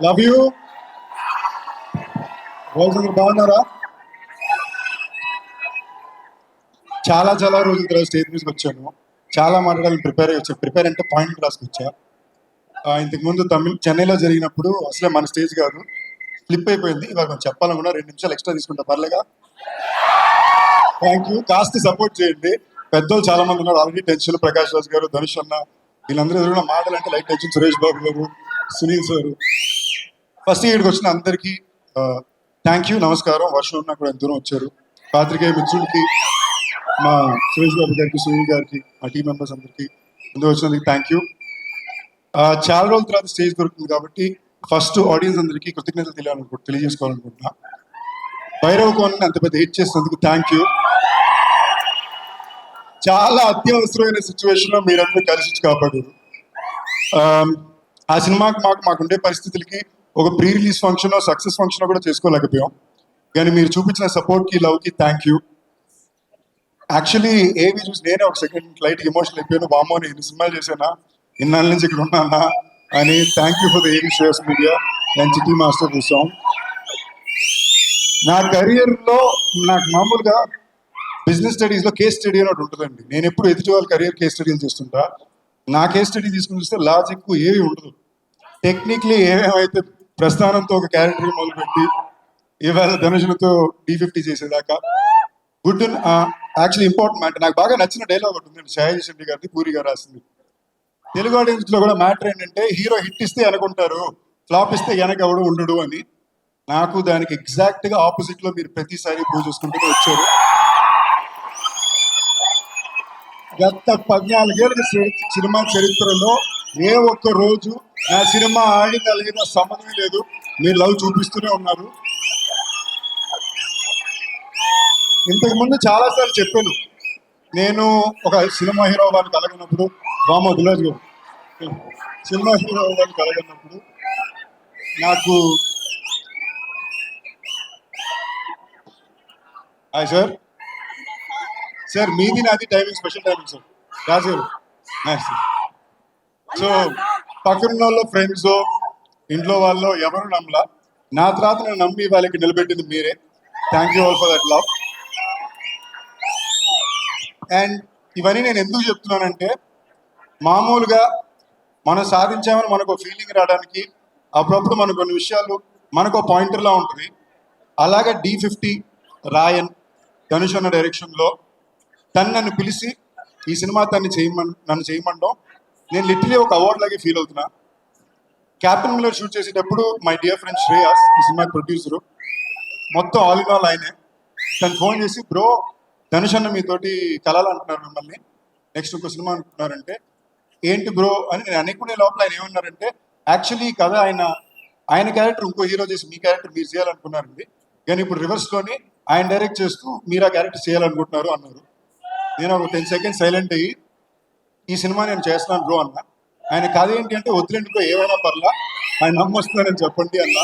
Love you. రోజు బాగున్నారా? చాలా చాలా రోజుల తర్వాత స్టేజ్ మీదకి వచ్చాను. చాలా మాట్లాడాలని ప్రిపేర్ అయ్యి వచ్చాను. ప్రిపేర్ అంటే పాయింట్ రాసుకొచ్చా. ఇంతకు ముందు చెన్నైలో జరిగినప్పుడు అసలే మన స్టేజ్ కాదు, ఫ్లిప్ అయిపోయింది. ఇవాళ కొంచెం చెప్పాలనుకున్నా, 2 నిమిషాలు ఎక్స్ట్రా తీసుకుంటా, పర్లేగా? Thank you. కాస్త సపోర్ట్ చేయండి. పెద్దోళ్ళు చాలా మంది ఉన్నారు ఆల్రెడీ. టెన్షన్ ప్రకాష్ రాజ్ గారు, ధనుష్ అన్న, వీళ్ళందరూ ఎదురుగా మాటలంటే లైట్ టెన్షన్. సురేష్ బాబు గారు, సునీల్ సార్, ఫస్ట్ ఇక్కడికి వచ్చిన అందరికీ థ్యాంక్ యూ, నమస్కారం. వర్షం ఉన్నా కూడా ఎంత దూరం వచ్చారు. పాత్రికేయ మిత్రులకి, మా సురేష్ బాబు గారికి, సునీల్ గారికి, మా టీం మెంబర్స్ అందరికీ ముందు వచ్చినందుకు థ్యాంక్ యూ. చాలా రోజుల తర్వాత స్టేజ్ దొరుకుతుంది కాబట్టి ఫస్ట్ ఆడియన్స్ అందరికీ కృతజ్ఞతలు తెలియజేసుకోవాలనుకుంటున్నా. భైరవ కోణని అంత పెద్ద హిట్ చేసినందుకు థ్యాంక్ యూ. చాలా అత్యవసరమైన సిచ్యువేషన్లో మీరందరూ కలిసి కాపాడారు. ఆ సినిమాకి మాకుండే పరిస్థితులకి ఒక pre release function, success function కూడా చేసుకోలేకపోయాం. కానీ మీరు చూపించిన సపోర్ట్కి, లవ్కి థ్యాంక్ యూ. యాక్చువల్లీ ఏవి చూసి నేనే ఒక సెకండ్ లైట్ ఎమోషనల్ అయిపోయాను. వామో, నేను ఎన్ని సినిమాలు చేశానా, ఇన్నాళ్ళ నుంచి ఇక్కడ ఉన్నానా అని. థ్యాంక్ యూ ఫర్ ద ఏవి షేర్స్ మీడియా అండ్ చిట్టి మాస్టర్ ఫర్ సాంగ్. నా కెరియర్లో నాకు మామూలుగా బిజినెస్ స్టడీస్లో కేస్ స్టడీ అని ఒకటి ఉంటుందండి. నేను ఎప్పుడు ఎదుటి వాళ్ళ కెరియర్ కేస్ స్టడీలు చేస్తుంటా. నా కేస్ స్టడీ తీసుకుని చూస్తే లాజిక్ ఏవి ఉండదు. టెక్నిక్లీ ఏమేమైతే ప్రస్థానంతో ఒక క్యారెక్టర్ మొదలుపెట్టి ఇవాళ ధనుషులతో D50 చేసేదాకా గుడ్. యాక్చువల్లీ ఇంపార్టెంట్ మ్యాటర్, నాకు బాగా నచ్చిన డైలాగ్ ఒకటి ఉందండి, షాహిద్ శెట్టి గారిది, పూరి గారు రాసింది. తెలుగు ఆడియన్స్ లో కూడా మ్యాటర్ ఏంటంటే, హీరో హిట్ ఇస్తే అనుకుంటారు, ఫ్లాప్ ఇస్తే వెనక ఎవడు ఉండడు అని. నాకు దానికి ఎగ్జాక్ట్ గా ఆపోజిట్ లో మీరు ప్రతిసారి ప్రూవ్ చేసుకుంటూనే వచ్చారు. గత 14 ఏళ్ళ సినిమా చరిత్రలో ఏ ఒక్క రోజు నా సినిమా ఆడిన లేదా సంబంధం లేదు, మీరు లవ్ చూపిస్తూనే ఉన్నారు. ఇంతకు ముందు చాలాసార్లు చెప్పాను, నేను ఒక సినిమా హీరో వాళ్ళు కలగనప్పుడు, రామో దిలాజ్ గారు, సినిమా హీరో వాళ్ళు కలగనప్పుడు నాకు హాయ్ సార్, సార్ మీది నాది టైమింగ్, స్పెషల్ టైమింగ్ సార్, రాజు గారు. సో పక్కన వాళ్ళు, ఫ్రెండ్స్, ఇంట్లో వాళ్ళు ఎవరు నమ్మలా. నా తర్వాత నేను నమ్మి వాళ్ళకి నిలబెట్టింది మీరే. Thank you all for that love. And ఇవన్నీ నేను ఎందుకు చెప్తున్నానంటే, మామూలుగా మనం సాధించామని మనకు ఫీలింగ్ రావడానికి అప్పుడప్పుడు మనకు కొన్ని విషయాలు మనకు పాయింటర్లా ఉంటుంది. అలాగే D50 రాయన్, ధనుష్ అన్న డైరెక్షన్లో నన్ను పిలిచి ఈ సినిమా నన్ను చేయమంటాం. నేను లిటరలీ ఒక అవార్డ్ లాగే ఫీల్ అవుతున్నా. క్యాప్టెన్ మిల్లర్ షూట్ చేసేటప్పుడు మై డియర్ ఫ్రెండ్ శ్రేయాస్, ఈ సినిమా ప్రొడ్యూసరు, మొత్తం ఆల్ ఇన్ ఆల్ ఆయనే. తను ఫోన్ చేసి, బ్రో ధనుష్ అన్న మీతోటి కళలు అంటున్నారు, మిమ్మల్ని నెక్స్ట్ ఇంకో సినిమా అంటున్నారంటే, ఏంటి బ్రో అని నేను అనుకునే లోపల ఆయన ఏమన్నారంటే, యాక్చువల్లీ కథ ఆయన క్యారెక్టర్ ఇంకో హీరో చేసి మీ క్యారెక్టర్ మీరు చేయాలనుకున్నారండి, కానీ ఇప్పుడు రివర్స్లోని ఆయన డైరెక్ట్ చేస్తూ మీరు ఆ క్యారెక్టర్ చేయాలనుకుంటున్నారు అన్నారు. నేను ఒక 10 సెకండ్స్ సైలెంట్ అయ్యి, ఈ సినిమా నేను చేస్తున్నాను బ్రో అన్న. ఆయన కథ ఏంటి అంటే, వదిలేండిపో ఏమైనా పర్లా, ఆయన నమ్మొస్తున్నానని చెప్పండి అన్న.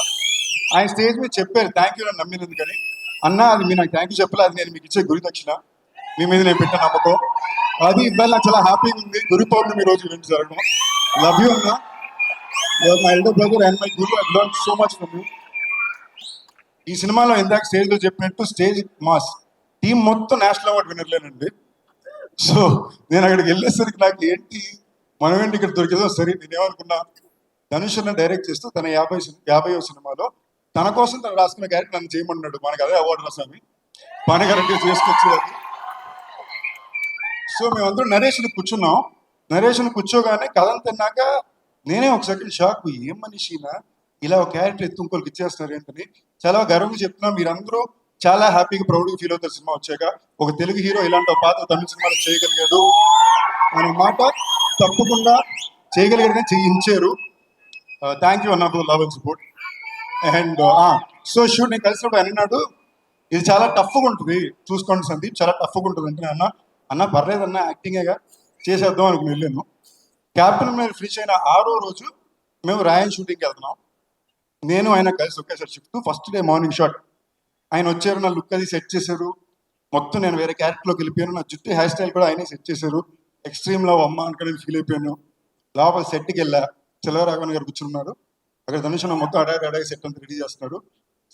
ఆయన స్టేజ్ మీద చెప్పారు థ్యాంక్ యూ అని నమ్మినందుకని. అన్న అది మీరు నాకు థ్యాంక్ యూ చెప్పలే, అది నేను మీకు ఇచ్చే గురి దక్షిణ, మీ మీద నేను పెట్టిన నమ్మకం. అది ఇవాళ నాకు చాలా హ్యాపీగా ఉంది. గురు పౌర్ణమి రోజు ఈవెంట్ జరగడం. లవ్ యూ అన్న, my elder brother and my Guru. I learn so much from you. ఈ సినిమాలో ఇందాక స్టేజ్లో చెప్పినట్టు స్టేజ్ మాస్ టీం మొత్తం నేషనల్ అవార్డు వినర్లేనండి. సో నేను అక్కడికి వెళ్ళేసరికి నాకు ఏంటి, మనం ఏంటి ఇక్కడ దొరికేదో సరే. నేనేమనుకున్నా, ధనుష్ అన్న డైరెక్ట్ చేస్తూ తన 50వ సినిమాలో తన కోసం తను రాసుకున్న క్యారెక్టర్ నన్ను చేయమన్నాడు. మనకు అదే అవార్డు రాసామి, పని కరెక్ట్గా చేసుకొచ్చేది. సో మేమందరం నరేషన్ కూర్చున్నాం. నరేషన్ కూర్చోగానే కథ తిన్నాక నేనే ఒక సెకండ్ షాక్, ఏం మనిషినా ఇలా ఒక క్యారెక్టర్ ఎత్తు ఇంకోళ్ళకి ఇచ్చేస్తున్నారు ఏంటని. చాలా గర్వంగా చెప్తున్నాం. మీరందరూ చాలా హ్యాపీగా, ప్రౌడ్గా ఫీల్ అవుతారు సినిమా వచ్చాక. ఒక తెలుగు హీరో ఇలాంటి పాత తమిళ సినిమాలు చేయగలిగాడు అనే మాట తప్పకుండా చేయగలిగాడని చేయించారు. థ్యాంక్ యూ అన్న for love and support. And so shoot నేను కలిసినప్పుడు అన్నాడు, ఇది చాలా టఫ్గా ఉంటుంది, చూసుకోండి సందీప్, చాలా టఫ్గా ఉంటుంది అంటే, అన్న పర్లేదన్న, యాక్టింగేగా చేసేద్దాం అనుకుని వెళ్ళాను. క్యాప్టెన్ మీద ఫినిష్ అయిన 6వ రోజు మేము రాయన్ షూటింగ్కి వెళ్తున్నాం. నేను ఆయన కలిసి ఒకేసారి shift. First day morning shot ఆయన వచ్చారు, నా లుక్ అది సెట్ చేశారు. మొత్తం నేను వేరే క్యారెక్టర్లోకి వెళ్ళిపోయాను. నా జుట్టు హెయిర్ స్టైల్ కూడా ఆయనే సెట్ చేశారు. ఎక్స్ట్రీమ్ లవ్ అమ్మ అనుకుని ఫీల్ అయిపోయాను. లోపల సెట్కి వెళ్ళా, చిల్లరాఘవన్ గారు కూర్చున్నారు. అక్కడ ధనుష్ అన్న మొత్తం అడాయి సెట్ అంతా రెడీ చేస్తున్నాడు.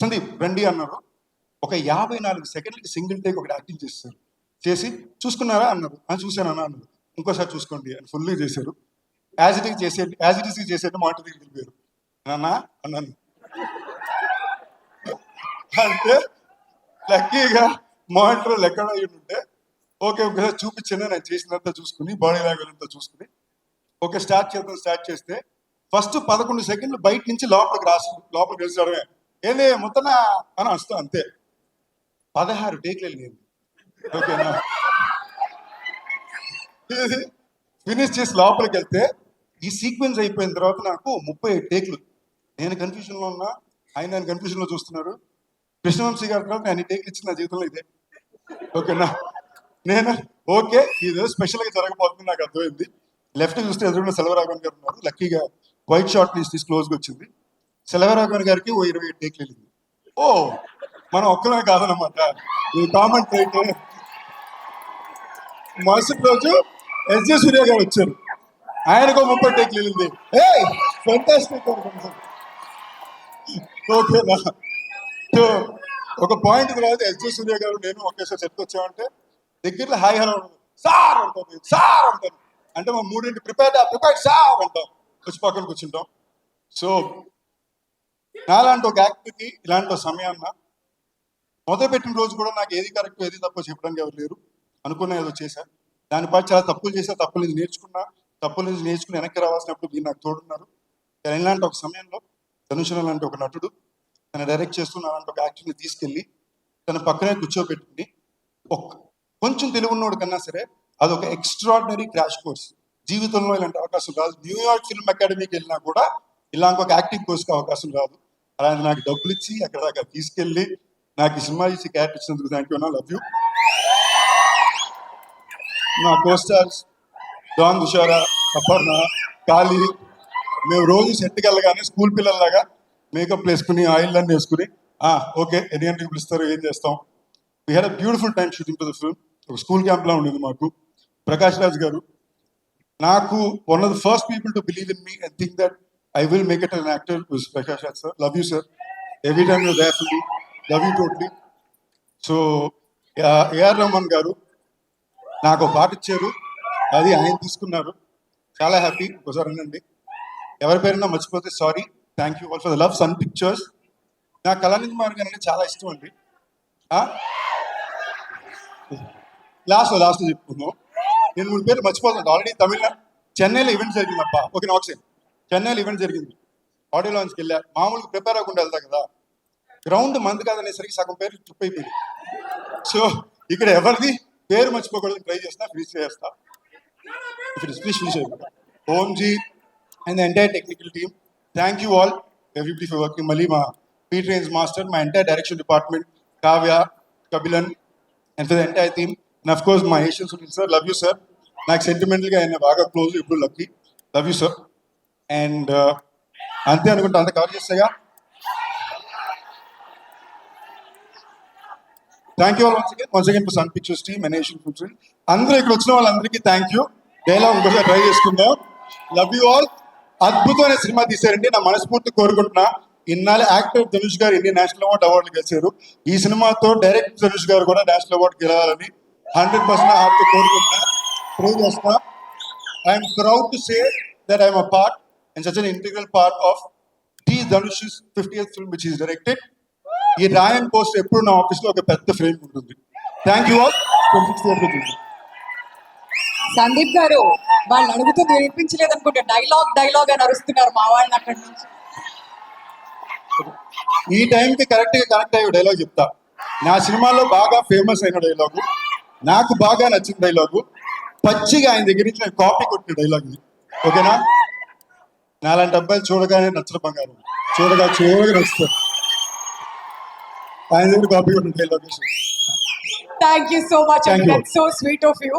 సందీప్ రండి అన్నారు. ఒక 54 సెకండ్లకి సింగిల్ టేక్ ఒకటి యాక్టింగ్ చేస్తారు. చేసి చూసుకున్నారా అన్నారు. చూశాను అన్న అన్నారు. ఇంకోసారి చూసుకోండి అని ఫుల్లీ చేశారు. యాజ్ ఇట్ ఈస్ చేసేట్టు మానిటర్ దగ్గరికి వెళ్ళిపోయారు. నాన్న అన్నాను. అంటే లక్కీగా మానిటర్ ఎక్కడ అయ్యి ఉంటే ఓకే ఒకసారి చూపించాను. నేను చేసినంత చూసుకుని బాడీ లాంగ్వేజ్ అంతా చూసుకుని ఓకే స్టార్ట్ చేస్తే ఫస్ట్ 11 సెకండ్లు బయట నుంచి లోపలికి వెళ్ళడమే. ఏంది మొత్తనా అని వస్తా అంతే. 16 టేక్లు వెళ్ళింది. ఓకేనా, ఫినిష్ చేసి లోపలికి వెళ్తే ఈ సీక్వెన్స్ అయిపోయిన తర్వాత నాకు 35 టేక్లు. నేను కన్ఫ్యూజన్లో ఉన్నా, ఆయన కన్ఫ్యూజన్లో చూస్తున్నారు. కృష్ణవంశీ గారి తర్వాత నేను టేక్లు ఇచ్చిన నా జీవితంలో ఇదే. ఓకేనా, నేను ఓకే ఇది స్పెషల్గా జరగబోతుంది నాకు అర్థమైంది. లెఫ్ట్ చూస్తే ఎదురున్న సెల్వరాఘవన్ గారు ఉన్నారు. లక్కీగా వైట్ షార్ట్ తీసి క్లోజ్గా వచ్చింది. సెల్వరాఘవన్ గారికి 27 టేక్లు వెళ్ళింది. ఓ మనం ఒక్కలమే కాదనమాట. ఇది కామన్ ట్రైట్. మరుసటి రోజు ఎస్జే సూర్య గారు వచ్చారు. ఆయనకు 30 టేక్లు వెళ్ళింది. ఫెంటాస్టిక్. ఓకేనా, సో ఒక పాయింట్ తర్వాత ఎస్జే సూర్య గారు నేను ఒకేసారి సెట్కి వచ్చామంటే దగ్గరలో హాయ్ హలో సార్ అంటాను. అంటే మా 3 ప్రిపేర్డ్ సార్ అంటాం. వచ్చి పక్కన కూర్చుంటాం. సో నాలాంటి ఒక యాక్టర్కి ఇలాంటి సమయాన్న మొదలుపెట్టిన రోజు కూడా నాకు ఏది కరెక్ట్ ఏది తప్పో చెప్పడానికి ఎవరు లేరు. అనుకున్నా ఏదో చేశాను. దానిపై చాలా తప్పులు చేశా. తప్పుల నుంచి నేర్చుకుని వెనక్కి రావాల్సినప్పుడు మీరు నాకు తోడున్నారు. ఇలాంటి ఒక సమయంలో ధనుష్ లాంటి ఒక నటుడు తను డైరెక్ట్ చేస్తున్న అలాంటి ఒక యాక్టర్ని తీసుకెళ్ళి తన పక్కనే కూర్చోబెట్టుకుని కొంచెం తెలుగున్నోడు కన్నా సరే అదొక ఎక్స్ట్రాడినరీ క్రాష్ కోర్స్. జీవితంలో ఇలాంటి అవకాశం రాదు. న్యూయార్క్ ఫిల్మ్ అకాడమీకి వెళ్ళినా కూడా ఇలాంటి ఒక యాక్టింగ్ కోర్స్కి అవకాశం రాదు. అలాంటి నాకు డబ్బులు ఇచ్చి అక్కడ దాకా తీసుకెళ్ళి నాకు ఈ సినిమా ఇచ్చి క్యారెక్టర్ ఇచ్చినందుకు థ్యాంక్ యూ అన్న, లవ్ యూ. నా కోస్టార్స్ డాన్ దుషారా, అపర్ణ, కాళీ, మేము రోజు సెట్కి వెళ్ళగానే స్కూల్ పిల్లల్లాగా మేకప్ వేసుకుని ఆయిల్ అన్నీ వేసుకుని ఓకే ఎన్ని గంటలకు పిలుస్తారు ఏం చేస్తాం. We had a beautiful time shooting for the film. ఒక స్కూల్ క్యాంప్లో ఉండేది మాకు. ప్రకాష్ రాజ్ గారు నాకు one of the first people to believe in me and think that I will make it an actor. Was Prakash Raj sir. Love you sir. Every time you're there for me. Love you totally. So A.R. Rahman గారు నాకు ఒక పాట ఇచ్చారు. అది ఆయన తీసుకున్నారు. చాలా happy. ఒకసారి అనండి. ఎవరి పేరైనా మర్చిపోతే sorry. Thank you all for the love. Sun Pictures. నాకు కళానిధి కుమార్ గారు అంటే చాలా ఇష్టం అండి. లాస్ట్ చెప్పుకుందాం. నేను 3 పేర్లు మర్చిపోతాను. ఆల్రెడీ చెన్నైలో ఈవెంట్ జరిగిందప్ప. ఓకే నాక్సేన్ చెన్నైలో ఈవెంట్ జరిగింది. ఆడియో లాంచ్కి వెళ్ళా. మామూలుగా ప్రిపేర్ అవ్వకుండా వెళ్తా కదా. గ్రౌండ్ మంది కాదనేసరికి సగం పేరు ట్రిప్ అయిపోయింది. సో ఇక్కడ ఎవరిది పేరు మర్చిపోకూడదు ట్రై చేస్తా. ఫినిష్ చేస్తా. ఫినిష్ అయిపోతా. Omji and the entire technical team, thank you all everybody for working. మళ్ళీ మా పీ ట్రైన్స్ మాస్టర్, మా entire direction department, Kavya, Kapilan and for the entire team. And of course మా Asian Sunil sir, love you sir. నాకు సెంటిమెంటల్గా ఆయన బాగా క్లోజ్, ఇప్పుడు lucky. Love you sir. And అంతే అనుకుంటా. అంత కవర్ చేస్తాగా. Thank you all once again for Sun Pictures team and Asian films. అందరూ ఇక్కడ వచ్చిన వాళ్ళందరికీ థ్యాంక్ యూ. డైలాగ్ ఇంకోసారి ట్రై చేసుకుందాం. Love you all. అద్భుతమైన సినిమా తీశారండి. నా మనస్ఫూర్తి కోరుకుంటున్నా. ఇన్నాళ్ళు యాక్టర్ ధనుష్ గారు ఎన్ని నేషనల్ అవార్డులు గెలిచారు. ఈ సినిమాతో డైరెక్టర్ ధనుష్ గారు కూడా నేషనల్ అవార్డు గెలవాలని 100% హార్ట్తో కోరుకుంటున్నా, ప్రే చేస్తా. I'm proud to say that I am a part and such an integral part of T. Dhanush's 50th film which he has directed. ఈ రాయన్ పోస్ట్ ఎప్పుడు నా ఆఫీస్లో ఒక పెద్ద ఫ్రేమ్ ఉంటుంది. Thank you all. సందీప్ గారు వాళ్ళు అడుగుతుంది వినిపించలేదు అనుకుంటే డైలాగ్ అని అరుస్తున్నారు మా వాళ్ళని అక్కడి నుంచి. ఈ టైంకి కరెక్ట్గా కనెక్ట్ అయ్యే డైలాగ్ చెప్తా. నా సినిమాలో బాగా ఫేమస్ అయిన డైలాగు, నాకు బాగా నచ్చిన డైలాగు, పచ్చిగా ఆయన దగ్గర నుంచి నేను కాపీ కొట్టిన డైలాగ్ ఇది. ఓకేనా. నాలాంటి అబ్బాయిలు చూడగానే నచ్చడం బంగారం, చూడగా నచ్చుతారు. ఆయన దగ్గర కాపీ కొట్టిన dialogue. Thank you so much. That's so sweet of you.